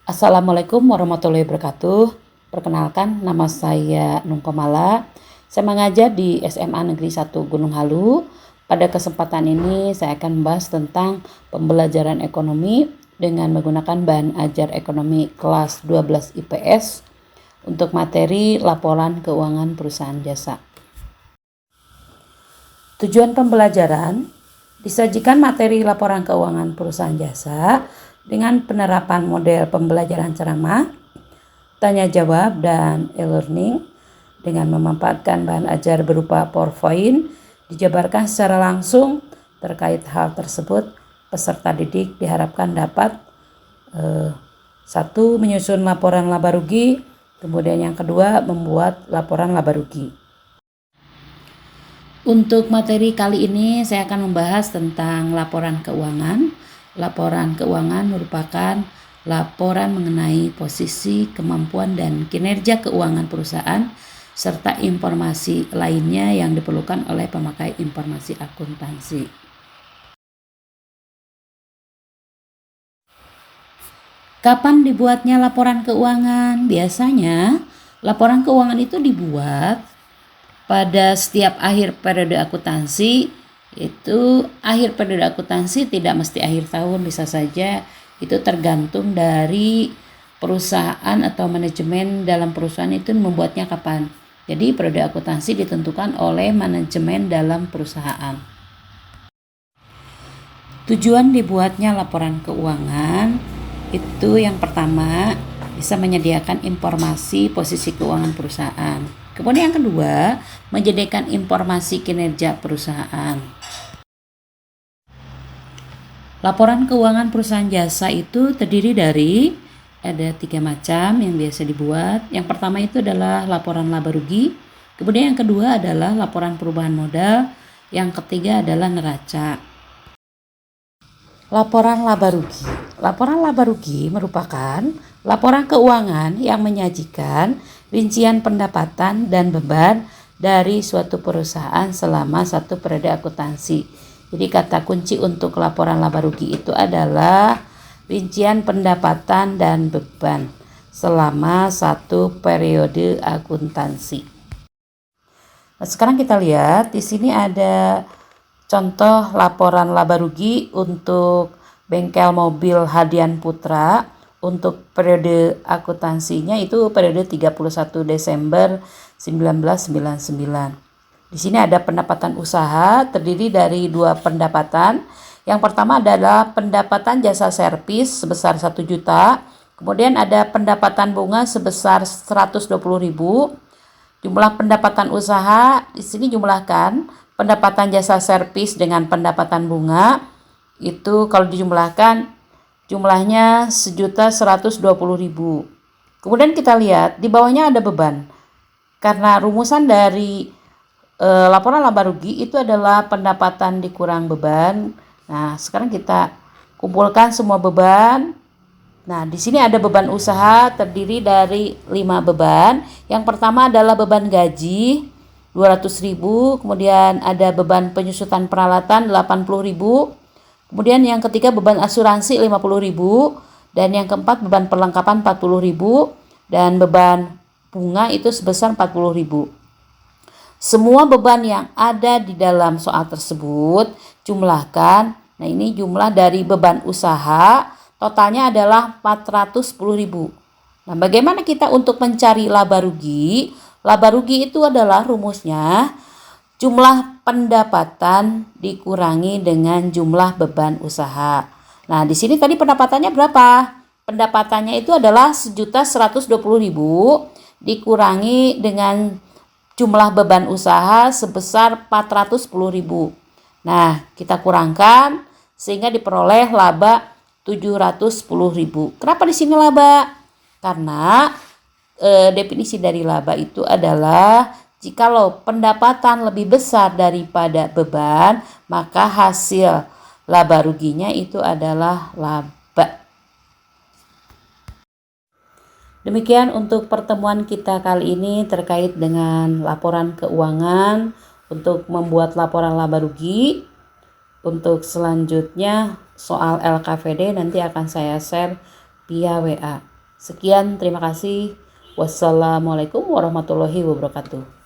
Assalamualaikum warahmatullahi wabarakatuh. Perkenalkan, nama saya Nung Komala. Saya mengajar di SMA Negeri 1 Gunung Halu. Pada kesempatan ini saya akan membahas tentang pembelajaran ekonomi dengan menggunakan bahan ajar ekonomi kelas 12 IPS untuk materi laporan keuangan perusahaan jasa. Tujuan pembelajaran disajikan materi laporan keuangan perusahaan jasa dengan penerapan model pembelajaran ceramah, tanya jawab, dan e-learning dengan memanfaatkan bahan ajar berupa PowerPoint dijabarkan secara langsung. Terkait hal tersebut, peserta didik diharapkan dapat 1. Menyusun laporan laba rugi, kemudian yang kedua membuat laporan laba rugi. Untuk materi kali ini saya akan membahas tentang laporan keuangan. Laporan keuangan merupakan laporan mengenai posisi, kemampuan, dan kinerja keuangan perusahaan serta informasi lainnya yang diperlukan oleh pemakai informasi akuntansi. Kapan dibuatnya laporan keuangan? Biasanya laporan keuangan itu dibuat pada setiap akhir periode akuntansi. Itu akhir periode akuntansi tidak mesti akhir tahun, bisa saja itu tergantung dari perusahaan atau manajemen dalam perusahaan itu membuatnya kapan. Jadi periode akuntansi ditentukan oleh manajemen dalam perusahaan. Tujuan dibuatnya laporan keuangan itu yang pertama bisa menyediakan informasi posisi keuangan perusahaan. Kemudian yang kedua, menyediakan informasi kinerja perusahaan. Laporan keuangan perusahaan jasa itu terdiri dari ada 3 macam yang biasa dibuat. Yang pertama itu adalah laporan laba rugi. Kemudian yang kedua adalah laporan perubahan modal. Yang ketiga adalah neraca. Laporan laba rugi. Laporan laba rugi merupakan laporan keuangan yang menyajikan rincian pendapatan dan beban dari suatu perusahaan selama satu periode akuntansi. Jadi kata kunci untuk laporan laba rugi itu adalah rincian pendapatan dan beban selama satu periode akuntansi. Nah, sekarang kita lihat di sini ada contoh laporan laba rugi untuk bengkel mobil Hadian Putra untuk periode akuntansinya itu periode 31 Desember 1999. Di sini ada pendapatan usaha terdiri dari 2 pendapatan. Yang pertama adalah pendapatan jasa servis sebesar 1 juta. Kemudian ada pendapatan bunga sebesar 120.000. Jumlah pendapatan usaha di sini jumlahkan pendapatan jasa servis dengan pendapatan bunga itu kalau dijumlahkan jumlahnya 1.120.000. Kemudian kita lihat di bawahnya ada beban. Karena rumusan dari laporan laba rugi itu adalah pendapatan dikurang beban. Nah, sekarang kita kumpulkan semua beban. Nah, di sini ada beban usaha terdiri dari 5 beban. Yang pertama adalah beban gaji 200.000, kemudian ada beban penyusutan peralatan 80.000. Kemudian yang ketiga beban asuransi 50.000 dan yang keempat beban perlengkapan 40.000 dan beban bunga itu sebesar 40.000. Semua beban yang ada di dalam soal tersebut jumlahkan. Nah, ini jumlah dari beban usaha, totalnya adalah 410.000. Nah, bagaimana kita untuk mencari laba rugi? Laba rugi itu adalah rumusnya jumlah pendapatan dikurangi dengan jumlah beban usaha. Nah, di sini tadi pendapatannya berapa? Pendapatannya itu adalah 1.120.000 dikurangi dengan jumlah beban usaha sebesar 410.000. Nah, kita kurangkan sehingga diperoleh laba 710.000. Kenapa di sini laba? Karena definisi dari laba itu adalah jikalau pendapatan lebih besar daripada beban, maka hasil laba ruginya itu adalah laba. Demikian untuk pertemuan kita kali ini terkait dengan laporan keuangan untuk membuat laporan laba rugi. Untuk selanjutnya soal LKVD nanti akan saya share via WA. Sekian, terima kasih. Wassalamualaikum warahmatullahi wabarakatuh.